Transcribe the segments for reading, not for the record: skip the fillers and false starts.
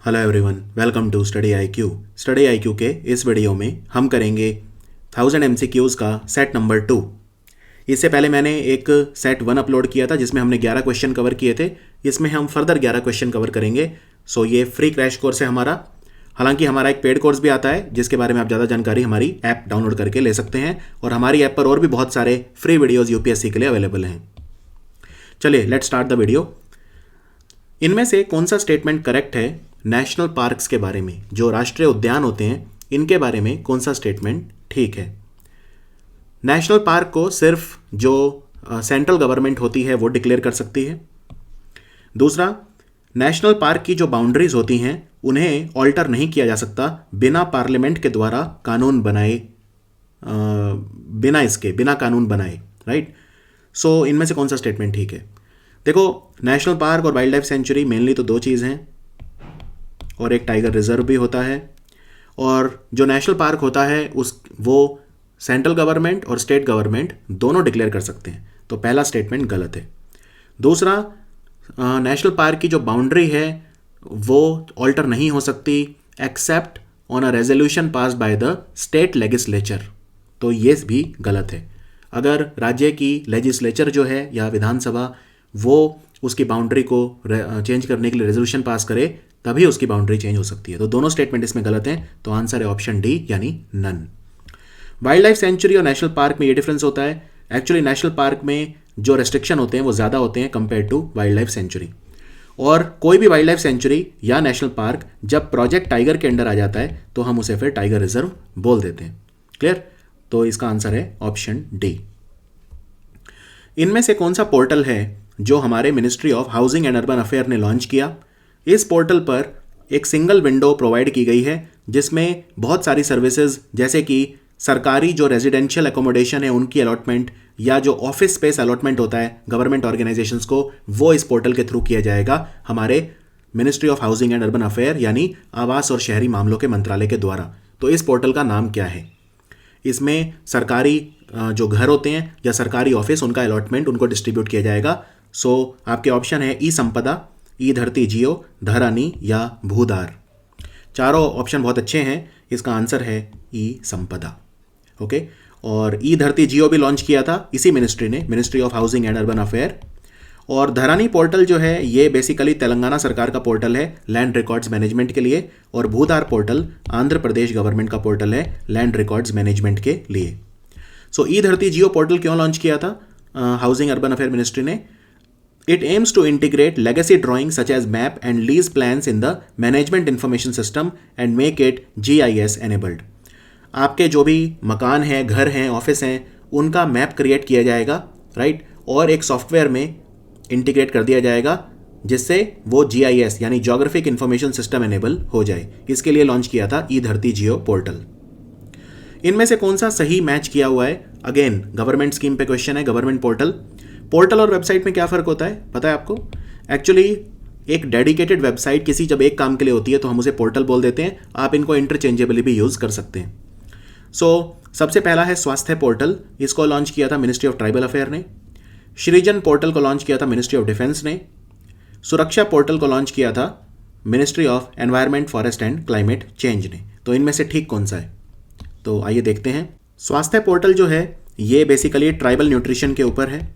Hello everyone, welcome to study IQ. Study IQ के इस video में हम करेंगे 1000 MCQs का सेट नंबर 2। इससे पहले मैंने एक सेट 1 अपलोड किया था जिसमें हमने 11 क्वेश्चन कवर किए थे। इसमें हम फर्दर 11 क्वेश्चन कवर करेंगे। सो ये फ्री क्रैश कोर्स है हमारा। हालांकि हमारा एक पेड कोर्स भी आता है जिसके बारे में आप ज़्यादा जानकारी हमारी ऐप डाउनलोड करके ले सकते हैं, और हमारी ऐप पर और भी बहुत सारे फ्री वीडियोज़ UPSC के लिए अवेलेबल हैं। चलिए लेट्स स्टार्ट द वीडियो। इनमें से कौन सा स्टेटमेंट करेक्ट है? नेशनल पार्क्स के बारे में, जो राष्ट्रीय उद्यान होते हैं, इनके बारे में कौन सा स्टेटमेंट ठीक है? नेशनल पार्क को सिर्फ जो सेंट्रल गवर्नमेंट होती है वो डिक्लेयर कर सकती है। दूसरा, नेशनल पार्क की जो बाउंड्रीज होती हैं उन्हें ऑल्टर नहीं किया जा सकता बिना पार्लियामेंट के द्वारा कानून बनाए, बिना कानून बनाए, राइट। सो इनमें से कौन सा स्टेटमेंट ठीक है? देखो, नेशनल पार्क और वाइल्ड लाइफ सेंचुरी मेनली तो दो चीज़ हैं, और एक टाइगर रिजर्व भी होता है। और जो नेशनल पार्क होता है वो सेंट्रल गवर्नमेंट और स्टेट गवर्नमेंट दोनों डिक्लेयर कर सकते हैं, तो पहला स्टेटमेंट गलत है। दूसरा, नेशनल पार्क की जो बाउंड्री है वो ऑल्टर नहीं हो सकती except on a resolution passed by the state legislature, तो ये भी गलत है। अगर राज्य की लेजिस्लेचर जो है या विधानसभा वो उसकी बाउंड्री को चेंज करने के लिए रेजोल्यूशन पास करे तभी उसकी बाउंड्री चेंज हो सकती है। तो दोनों स्टेटमेंट इसमें गलत हैं, तो आंसर है ऑप्शन डी यानी नन। वाइल्ड लाइफ सेंचुरी और नेशनल पार्क में ये डिफरेंस होता है। एक्चुअली नेशनल पार्क में जो रेस्ट्रिक्शन होते हैं वो ज़्यादा होते हैं compare to wild life sanctuary. और कोई भी वाइल्ड लाइफ सेंचुरी या नेशनल पार्क जब प्रोजेक्ट टाइगर के अंडर आ जाता है तो हम उसे फिर टाइगर रिजर्व बोल देते हैं। क्लियर? तो इसका आंसर है ऑप्शन डी। इनमें से कौन सा पोर्टल है जो हमारे ministry of housing and urban affair ने लॉन्च किया? इस पोर्टल पर एक सिंगल विंडो प्रोवाइड की गई है जिसमें बहुत सारी सर्विसेज, जैसे कि सरकारी जो रेजिडेंशियल एकोमोडेशन है उनकी अलॉटमेंट, या जो ऑफिस स्पेस अलॉटमेंट होता है गवर्नमेंट ऑर्गेनाइजेशंस को, वो इस पोर्टल के थ्रू किया जाएगा हमारे ministry of housing and urban affair यानी आवास और शहरी मामलों के मंत्रालय के द्वारा। तो इस पोर्टल का नाम क्या है? इसमें सरकारी जो घर होते हैं या सरकारी ऑफिस, उनका अलॉटमेंट उनको डिस्ट्रीब्यूट किया जाएगा। सो आपके ऑप्शन है ई संपदा, ई धरती जियो, धरानी या भूधार। चारों ऑप्शन बहुत अच्छे हैं। इसका आंसर है ई संपदा। ओके, और ई धरती जियो भी लॉन्च किया था इसी मिनिस्ट्री ने, ministry of housing and urban affair. और धरानी पोर्टल जो है ये बेसिकली तेलंगाना सरकार का पोर्टल है लैंड रिकॉर्ड्स मैनेजमेंट के लिए, और भूधार पोर्टल आंध्र प्रदेश गवर्नमेंट का पोर्टल है लैंड रिकॉर्ड्स मैनेजमेंट के लिए। सो ई धरती जियो पोर्टल क्यों लॉन्च किया था हाउसिंग अर्बन अफेयर मिनिस्ट्री ने? It aims to integrate legacy drawings such as map and lease plans in the management information system and make it GIS enabled. आपके जो भी मकान हैं, घर हैं, ऑफिस हैं, उनका मैप क्रिएट किया जाएगा, राइट, और एक सॉफ्टवेयर में इंटीग्रेट कर दिया जाएगा जिससे वो GIS यानी जोग्राफिक इंफॉर्मेशन सिस्टम एनेबल हो जाए। इसके लिए लॉन्च किया था ई धरती जियो पोर्टल। इनमें से कौन सा सही मैच किया हुआ है? अगेन गवर्नमेंट स्कीम पे क्वेश्चन है। गवर्नमेंट पोर्टल और वेबसाइट में क्या फ़र्क होता है पता है आपको? एक्चुअली एक डेडिकेटेड वेबसाइट किसी जब एक काम के लिए होती है तो हम उसे पोर्टल बोल देते हैं। आप इनको इंटरचेंजेबली भी यूज़ कर सकते हैं। सबसे पहला है स्वास्थ्य पोर्टल। इसको लॉन्च किया था मिनिस्ट्री ऑफ ट्राइबल अफेयर ने। सृजन पोर्टल को लॉन्च किया था मिनिस्ट्री ऑफ डिफेंस ने। सुरक्षा पोर्टल को लॉन्च किया था ministry of environment, forest and climate change ने। तो इनमें से ठीक कौन सा है? तो आइए देखते हैं। स्वास्थ्य पोर्टल जो है ये बेसिकली ट्राइबल न्यूट्रिशन के ऊपर है।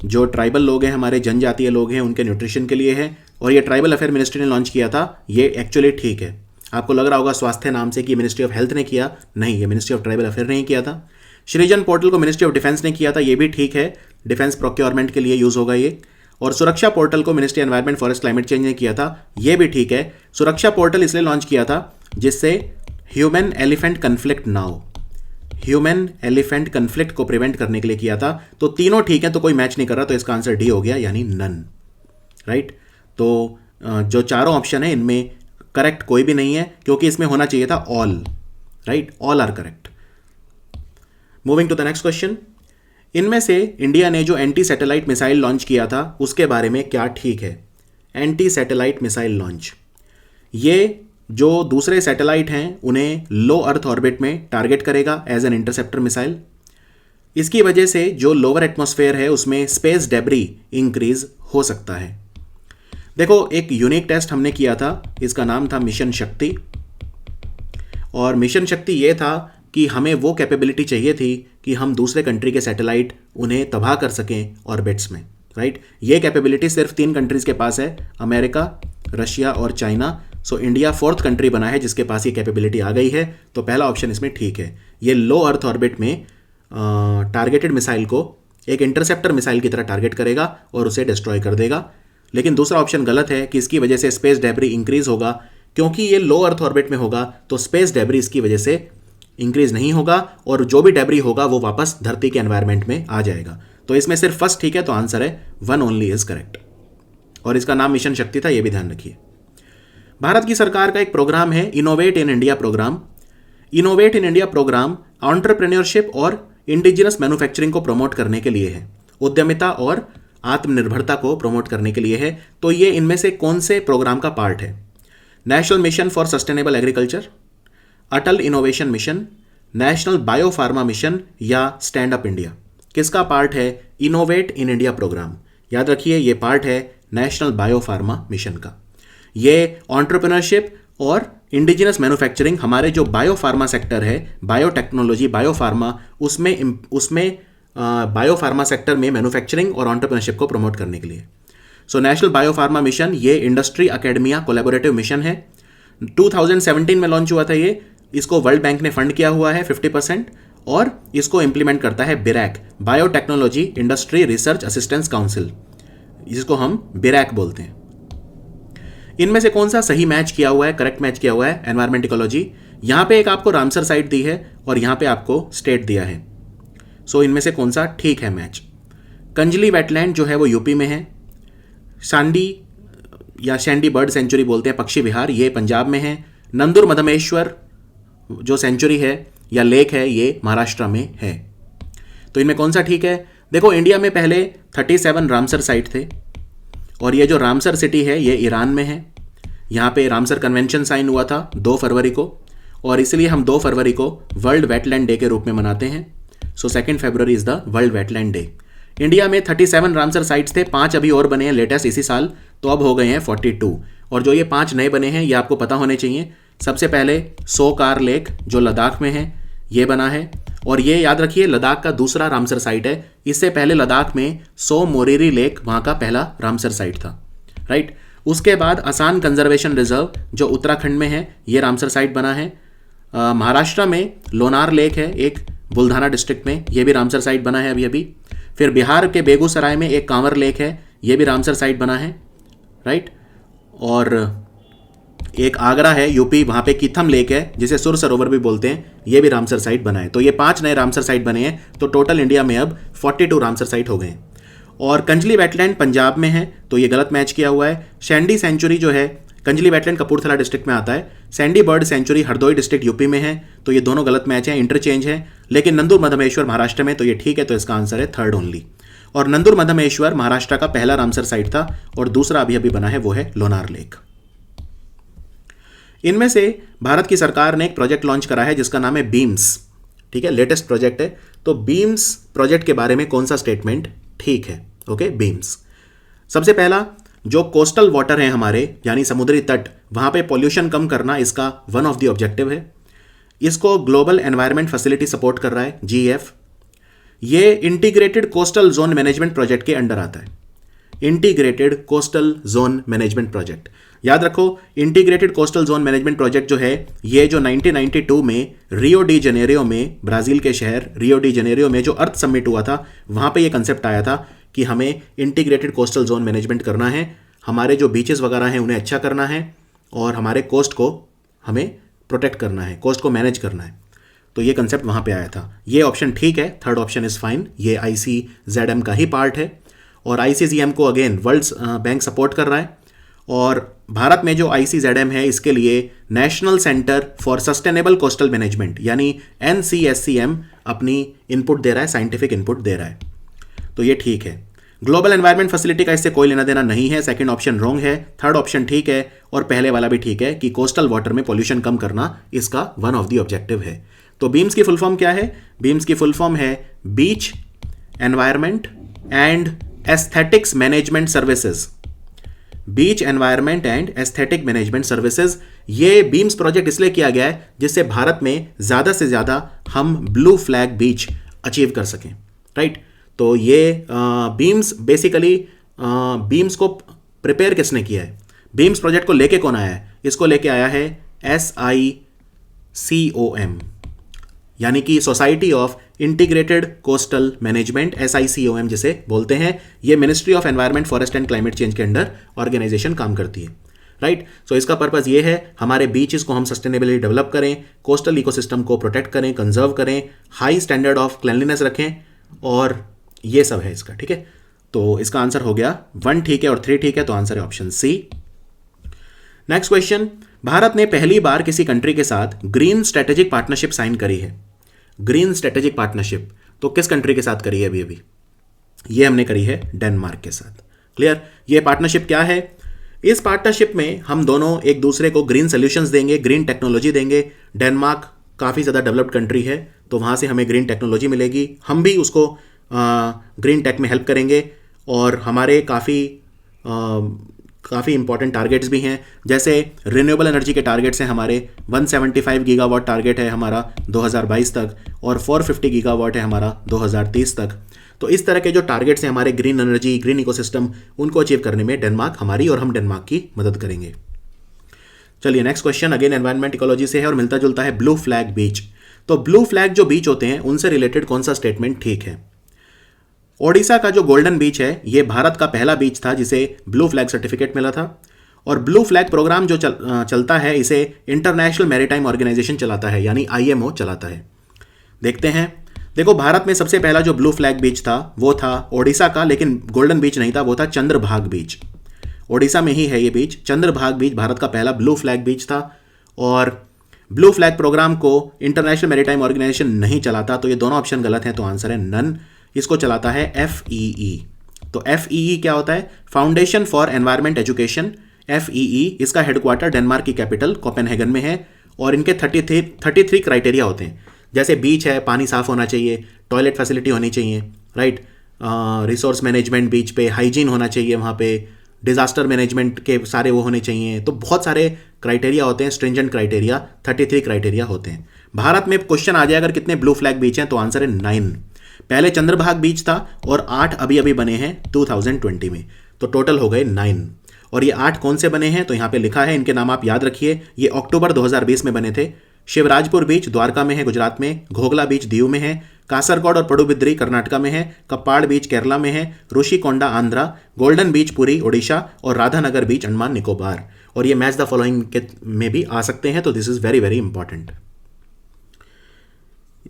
जो ट्राइबल लोग हैं, हमारे जनजातीय लोग हैं, उनके न्यूट्रिशन के लिए है, और ये ट्राइबल अफेयर मिनिस्ट्री ने लॉन्च किया था। ये एक्चुअली ठीक है। आपको लग रहा होगा स्वास्थ्य नाम से कि मिनिस्ट्री ऑफ हेल्थ ने किया, नहीं, ये मिनिस्ट्री ऑफ ट्राइबल अफेयर ने ही किया था। सृजन पोर्टल को मिनिस्ट्री ऑफ डिफेंस ने किया था, ये भी ठीक है, डिफेंस प्रोक्योरमेंट के लिए यूज़ होगा ये। और सुरक्षा पोर्टल को ministry environment, forest, climate change ने किया था, ये भी ठीक है। सुरक्षा पोर्टल इसलिए लॉन्च किया था जिससे ह्यूमन एलिफेंट कन्फ्लिक्ट ना हो, ह्यूमन एलिफेंट कन्फ्लिक्ट को प्रिवेंट करने के लिए किया था। तो तीनों ठीक है, तो कोई मैच नहीं कर रहा, तो इसका आंसर डी हो गया यानी नन, राइट। तो जो चारों ऑप्शन है इनमें करेक्ट कोई भी नहीं है, क्योंकि इसमें होना चाहिए था all, right, all are correct. Moving to the next question. इनमें से इंडिया ने जो एंटी सैटेलाइट मिसाइल लॉन्च किया था उसके बारे में क्या ठीक है? एंटी सैटेलाइट मिसाइल लॉन्च, ये जो दूसरे सैटेलाइट हैं उन्हें लो अर्थ ऑर्बिट में टारगेट करेगा एज एन इंटरसेप्टर मिसाइल। इसकी वजह से जो लोअर एटमॉस्फेयर है उसमें स्पेस डेब्री इंक्रीज हो सकता है। देखो एक यूनिक टेस्ट हमने किया था, इसका नाम था मिशन शक्ति। और मिशन शक्ति ये था कि हमें वो कैपेबिलिटी चाहिए थी कि हम दूसरे कंट्री के सैटेलाइट उन्हें तबाह कर सकें ऑर्बिट्स में, राइट। ये कैपेबिलिटी सिर्फ 3 कंट्रीज़ के पास है, अमेरिका, रशिया और China. So India 4th country बना है जिसके पास ये कैपेबिलिटी आ गई है। तो पहला ऑप्शन इसमें ठीक है। ये लो अर्थ ऑर्बिट में टारगेटेड मिसाइल को एक इंटरसेप्टर मिसाइल की तरह टारगेट करेगा और उसे डिस्ट्रॉय कर देगा। लेकिन दूसरा ऑप्शन गलत है कि इसकी वजह से स्पेस डेब्री इंक्रीज होगा, क्योंकि ये लो अर्थ ऑर्बिट में होगा तो स्पेस डेब्री इसकी वजह से इंक्रीज नहीं होगा और जो भी डेब्री होगा वो वापस धरती के एनवायरनमेंट में आ जाएगा। तो इसमें सिर्फ फर्स्ट ठीक है, तो आंसर है 1 ओनली इज करेक्ट। और इसका नाम मिशन शक्ति था, ये भी ध्यान रखिए। भारत की सरकार का एक प्रोग्राम है innovate in India program. Innovate in India program entrepreneurship और इंडिजिनस मैन्युफैक्चरिंग को प्रमोट करने के लिए है, उद्यमिता और आत्मनिर्भरता को प्रमोट करने के लिए है। तो ये इनमें से कौन से प्रोग्राम का पार्ट है? National mission for sustainable agriculture, Atal innovation mission, national bio pharma mission या स्टैंड अप इंडिया? किसका पार्ट है इनोवेट इन इंडिया प्रोग्राम? याद रखिए ये पार्ट है नेशनल बायो फार्मा मिशन का। ये एंटरप्रेन्योरशिप और इंडिजिनस मैन्युफैक्चरिंग, हमारे जो बायो फार्मा सेक्टर है, बायोटेक्नोलॉजी, बायो फार्मा, उसमें बायो फार्मा सेक्टर में मैन्युफैक्चरिंग और एंटरप्रेन्योरशिप को प्रमोट करने के लिए। So national bio pharma mission ये इंडस्ट्री अकेडमिया कोलैबोरेटिव मिशन है। 2017 में लॉन्च हुआ था ये। इसको वर्ल्ड बैंक ने फंड किया हुआ है 50% और इसको इंप्लीमेंट करता है BIRAC, biotechnology industry research assistance council, जिसको हम बिरैक बोलते हैं। इनमें से कौन सा सही मैच किया हुआ है, करेक्ट मैच किया हुआ है? Environment ecology. यहां पे एक आपको रामसर साइट दी है और यहां पे आपको स्टेट दिया है। सो इनमें से कौन सा ठीक है मैच? कंजली वेटलैंड जो है वो यूपी में है। सांडी या शैंडी बर्ड सेंचुरी बोलते हैं, पक्षी विहार, ये पंजाब में है। नंदुर मधमेश्वर जो सेंचुरी है या लेक है ये महाराष्ट्र में है। तो इनमें कौन सा ठीक है? देखो इंडिया में पहले 37 रामसर साइट थे और ये जो रामसर सिटी है ये ईरान में है। यहाँ पे रामसर कन्वेंशन साइन हुआ था 2 फरवरी को और इसलिए हम 2 फरवरी को वर्ल्ड वेटलैंड डे के रूप में मनाते हैं। So 2 February is the world wetland day. India में 37 रामसर साइट्स थे, 5 अभी और बने हैं लेटेस्ट इसी साल, तो अब हो गए हैं 42। और जो ये 5 नए बने हैं ये आपको पता होने चाहिए। सबसे पहले सोकार लेक जो लद्दाख में है ये बना है, और ये याद रखिए लद्दाख का दूसरा रामसर साइट है। इससे पहले लद्दाख में सो मोरिरी लेक वहाँ का पहला रामसर साइट था, राइट। उसके बाद आसान कंजर्वेशन रिजर्व जो उत्तराखंड में है ये रामसर साइट बना है। महाराष्ट्र में लोनार लेक है एक बुल्धाना डिस्ट्रिक्ट में, ये भी रामसर साइट बना है अभी अभी। फिर बिहार के बेगूसराय में एक कांवर लेक है, ये भी रामसर साइट बना है, राइट। और एक आगरा है यूपी, वहाँ पे कीथम लेक है जिसे सुर सरोवर भी बोलते हैं, ये भी रामसर साइट बना है। तो ये 5 नए रामसर साइट बने हैं, तो टोटल इंडिया में अब 42 रामसर साइट हो गए हैं। और कंजली वेटलैंड पंजाब में है, तो ये गलत मैच किया हुआ है। शैंडी सेंचुरी जो है, कंजली वेटलैंड कपूरथला डिस्ट्रिक्ट में आता है। Sandy bird sanctuary Hardoi district UP में है, तो ये दोनों गलत मैच हैं, इंटरचेंज है। लेकिन नंदुर मधमेश्वर महाराष्ट्र में, तो ये ठीक है, तो इसका आंसर है 3rd ओनली। और नंदुर मधमेश्वर महाराष्ट्र का पहला रामसर साइट था और दूसरा अभी अभी बना है वो है लोनार लेक। इनमें से भारत की सरकार ने एक प्रोजेक्ट लॉन्च करा है जिसका नाम है बीम्स, ठीक है, लेटेस्ट प्रोजेक्ट है। तो बीम्स प्रोजेक्ट के बारे में कौन सा स्टेटमेंट ठीक है? Okay, beams. सबसे पहला, जो कोस्टल वाटर हैं हमारे यानी समुद्री तट, वहां पे पॉल्यूशन कम करना इसका वन ऑफ द ऑब्जेक्टिव है। इसको ग्लोबल एनवायरनमेंट फैसिलिटी सपोर्ट कर रहा है, GEF। ये integrated coastal zone management project के अंडर आता है। Integrated coastal zone management project, याद रखो, integrated coastal zone management project जो है ये जो 1992 में रियो डी जनेरियो में, ब्राजील के शहर रियो डी जनेरियो में जो अर्थ समिट हुआ था, वहाँ पे ये कंसेप्ट आया था कि हमें इंटीग्रेटेड कोस्टल जोन मैनेजमेंट करना है, हमारे जो बीचेस वगैरह हैं उन्हें अच्छा करना है और हमारे कोस्ट को हमें प्रोटेक्ट करना है, कोस्ट को मैनेज करना है। तो ये कंसेप्ट वहाँ पे आया था। ये ऑप्शन ठीक है, 3rd ऑप्शन इज़ फाइन, ये ICZM का ही पार्ट है। और ICZM को अगेन वर्ल्ड बैंक सपोर्ट कर रहा है। और भारत में जो ICZM है इसके लिए national centre for sustainable coastal management यानी NCSCM अपनी इनपुट दे रहा है, साइंटिफिक इनपुट दे रहा है, तो ये ठीक है। ग्लोबल एनवायरनमेंट फैसिलिटी का इससे कोई लेना देना नहीं है, 2nd ऑप्शन रॉन्ग है, 3rd ऑप्शन ठीक है और पहले वाला भी ठीक है कि कोस्टल वाटर में पॉल्यूशन कम करना इसका वन ऑफ द ऑब्जेक्टिव है। तो बीम्स की फुल फॉर्म क्या है? बीम्स की फुल फॉर्म है beach environment and aesthetics management services. Beach environment and aesthetic management services. ये बीम्स प्रोजेक्ट इसलिए किया गया है जिससे भारत में ज़्यादा से ज़्यादा हम ब्लू फ्लैग बीच अचीव कर सकें, राइट। तो ये बीम्स बेसिकली बीम्स को प्रिपेयर किसने किया है, बीम्स प्रोजेक्ट को लेके कौन आया है, इसको लेके आया है SICOM, यानी कि society of integrated coastal management, SICOM जिसे बोलते हैं। ये ministry of environment, forest and climate change के अंडर ऑर्गेनाइजेशन काम करती है, राइट। सो इसका पर्पस ये है हमारे बीचेस को हम सस्टेनेबली डेवलप करें, कोस्टल इकोसिस्टम को प्रोटेक्ट करें, कंजर्व करें, हाई स्टैंडर्ड ऑफ क्लिनलीनेस रखें, और ये सब है इसका, ठीक है। तो इसका आंसर हो गया 1 ठीक है और 3 ठीक है, तो आंसर है option C. Next question, Bharat ने पहली बार किसी कंट्री के साथ ग्रीन स्ट्रेटेजिक पार्टनरशिप साइन करी है। ग्रीन स्ट्रेटेजिक पार्टनरशिप तो किस कंट्री के साथ करी है अभी? ये हमने करी है डेनमार्क के साथ। क्लियर? ये पार्टनरशिप क्या है? इस पार्टनरशिप में हम दोनों एक दूसरे को ग्रीन सोल्यूशंस देंगे, ग्रीन टेक्नोलॉजी देंगे। डेनमार्क काफ़ी ज़्यादा डेवलप्ड कंट्री है, तो वहाँ से हमें ग्रीन टेक्नोलॉजी मिलेगी, हम भी उसको ग्रीन टेक में हेल्प करेंगे, और हमारे काफ़ी इंपॉर्टेंट टारगेट्स भी हैं। जैसे रिन्यूएबल एनर्जी के टारगेट्स हैं हमारे, 175 गीगावाट टारगेट है हमारा 2022 तक, और 450 गीगावाट है हमारा 2030 तक। तो इस तरह के जो टारगेट्स हैं हमारे ग्रीन एनर्जी, ग्रीन इकोसिस्टम, उनको अचीव करने में डेनमार्क हमारी और हम डेनमार्क की मदद करेंगे। चलिए next question again environment ecology से है और मिलता जुलता है ब्लू फ्लैग बीच। तो ब्लू फ्लैग जो बीच होते हैं उनसे रिलेटेड कौन सा स्टेटमेंट ठीक है? ओडिशा का जो गोल्डन बीच है ये भारत का पहला बीच था जिसे ब्लू फ्लैग सर्टिफिकेट मिला था, और ब्लू फ्लैग प्रोग्राम जो चलता है इसे इंटरनेशनल मैरीटाइम ऑर्गेनाइजेशन चलाता है, यानी IMO चलाता है। देखते हैं, देखो भारत में सबसे पहला जो ब्लू फ्लैग बीच था वो था ओडिशा का, लेकिन गोल्डन बीच नहीं था, वो था चंद्रभाग बीच। ओडिशा में ही है ये बीच। चंद्रभाग बीच भारत का पहला ब्लू फ्लैग बीच था, और ब्लू फ्लैग प्रोग्राम को इंटरनेशनल मैरीटाइम ऑर्गेनाइजेशन नहीं चलाता, तो ये दोनों ऑप्शन गलत हैं, तो आंसर है नन। इसको चलाता है FEE। तो FEE क्या होता है? Foundation for environment education. FEE इसका हेडक्वार्टर डेनमार्क की कैपिटल कोपेनहेगन में है, और इनके 33 क्राइटेरिया होते हैं। जैसे बीच है, पानी साफ होना चाहिए, टॉयलेट फैसिलिटी होनी चाहिए, राइट, रिसोर्स मैनेजमेंट बीच पे, हाइजीन होना चाहिए वहाँ पे, डिजास्टर मैनेजमेंट के सारे वो होने चाहिए। तो बहुत सारे क्राइटेरिया होते हैं, स्ट्रिंजेंट क्राइटेरिया, 33 क्राइटेरिया होते हैं। भारत में क्वेश्चन आ जाए अगर कितने ब्लू फ्लैग बीच हैं, तो आंसर है 9। पहले चंद्रभाग बीच था और 8 अभी अभी बने हैं 2020 में, तो टोटल हो गए 9। और ये 8 कौन से बने हैं? तो यहाँ पे लिखा है, इनके नाम आप याद रखिए। ये अक्टूबर 2020 में बने थे। शिवराजपुर बीच द्वारका में है गुजरात में, घोगला बीच दीव में है, कासरगोड और पडुबिद्री कर्नाटका में है, कप्पाड़ बीच केरला में है, ऋषिकोंडा आंध्रा, गोल्डन बीच पुरी ओडिशा, और राधानगर बीच अंडमान निकोबार। और ये मैच द फॉलोइंग के में भी आ सकते हैं, तो this is very very important.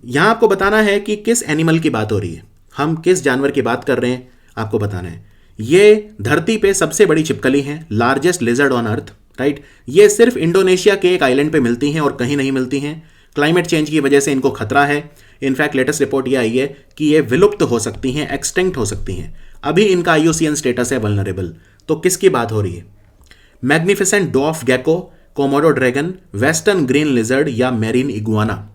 यहां आपको बताना है कि किस एनिमल की बात हो रही है, हम किस जानवर की बात कर रहे हैं, आपको बताना है। ये धरती पे सबसे बड़ी छिपकली है, largest lizard on earth, right. ये सिर्फ इंडोनेशिया के एक आइलैंड पे मिलती हैं और कहीं नहीं मिलती हैं। क्लाइमेट चेंज की वजह से इनको खतरा है। इनफैक्ट लेटेस्ट रिपोर्ट ये आई है कि ये विलुप्त हो सकती हैं, एक्सटिंक्ट हो सकती हैं। अभी इनका IUCN स्टेटस है वल्नरेबल। तो किसकी बात हो रही है? Magnificent dwarf gecko, Komodo dragon, western green lizard, या मेरीन इगुआना?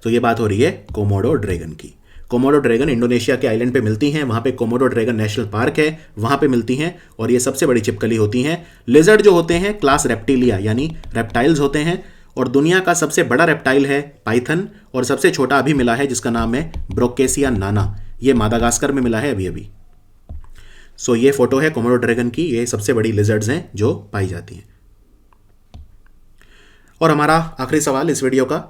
तो ये बात हो रही है कोमोडो ड्रैगन की। कोमोडो ड्रैगन इंडोनेशिया के आइलैंड पे मिलती हैं, वहाँ पे कोमोडो ड्रैगन नेशनल पार्क है, वहाँ पे मिलती हैं, और ये सबसे बड़ी छिपकली होती हैं। लिजर्ड जो होते हैं क्लास रेप्टिलिया यानी रेप्टाइल्स होते हैं, और दुनिया का सबसे बड़ा रेप्टाइल है पाइथन, और सबसे छोटा अभी मिला है जिसका नाम है ब्रोकेसिया नाना। ये मादागास्कर में मिला है अभी अभी। सो ये फोटो है कोमोडो ड्रैगन की। ये सबसे बड़ी लिजर्ड्स हैं जो पाई जाती हैं। और हमारा आखिरी सवाल इस वीडियो का,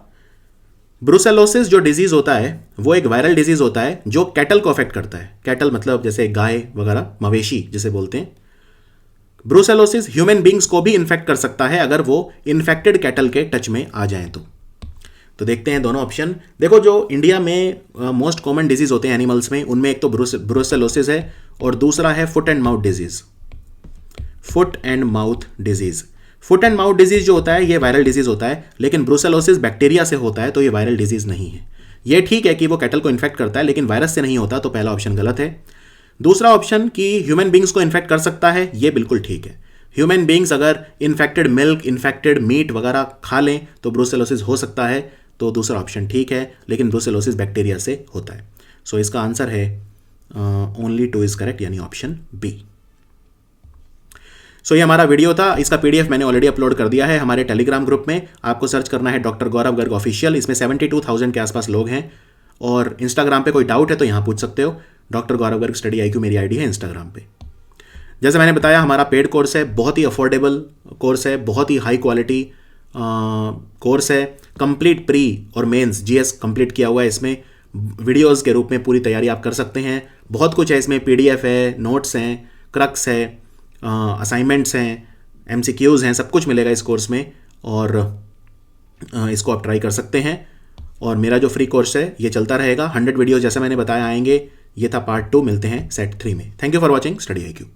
ब्रुसेलोसिस जो डिजीज होता है वो एक वायरल डिजीज होता है जो कैटल को अफेक्ट करता है। कैटल मतलब जैसे गाय वगैरह, मवेशी जिसे बोलते हैं। ब्रुसेलोसिस ह्यूमन बींग्स को भी इन्फेक्ट कर सकता है अगर वो इन्फेक्टेड कैटल के टच में आ जाएं तो देखते हैं दोनों ऑप्शन। देखो जो इंडिया में मोस्ट कॉमन डिजीज होते हैं एनिमल्स में, उनमें एक तो ब्रुसेलोसिस है और दूसरा है foot and mouth disease. Foot and mouth disease, foot and mouth disease जो होता है ये वायरल डिजीज होता है, लेकिन ब्रुसेलोसिस बैक्टीरिया से होता है, तो ये वायरल डिजीज नहीं है। ये ठीक है कि वो कैटल को इन्फेक्ट करता है, लेकिन वायरस से नहीं होता, तो पहला ऑप्शन गलत है। दूसरा ऑप्शन कि ह्यूमन बींग्स को इन्फेक्ट कर सकता है, ये बिल्कुल ठीक है। ह्यूमन बींग्स अगर इन्फेक्टेड मिल्क, इन्फेक्टेड मीट वगैरह खा लें तो ब्रुसेलोसिस हो सकता है, तो दूसरा ऑप्शन ठीक है, लेकिन ब्रुसेलोसिस बैक्टीरिया से होता है। सो इसका आंसर है ओनली 2 इज करेक्ट, यानी ऑप्शन बी। सो ये हमारा वीडियो था, इसका पीडीएफ मैंने ऑलरेडी अपलोड कर दिया है हमारे टेलीग्राम ग्रुप में। आपको सर्च करना है डॉक्टर गौरव गर्ग ऑफिशियल, इसमें 72,000 के आसपास लोग हैं। और इंस्टाग्राम पे कोई डाउट है तो यहाँ पूछ सकते हो, डॉक्टर गौरव गर्ग स्टडी IQ मेरी आईडी है इंस्टाग्राम पे। जैसे मैंने बताया हमारा पेड कोर्स है, बहुत ही अफोर्डेबल कोर्स है, बहुत ही हाई क्वालिटी कोर्स है, कंप्लीट प्री और मेंस GS कंप्लीट किया हुआ है इसमें। वीडियोस के रूप में पूरी तैयारी आप कर सकते हैं, बहुत कुछ है इसमें, PDF है, नोट्स हैं, क्रक्स है, असाइनमेंट्स हैं, MCQs हैं, सब कुछ मिलेगा इस कोर्स में। और इसको आप ट्राई कर सकते हैं। और मेरा जो फ्री कोर्स है ये चलता रहेगा, 100 वीडियो जैसे मैंने बताया आएंगे। ये था पार्ट 2, मिलते हैं सेट 3 में। Thank you for watching study IQ।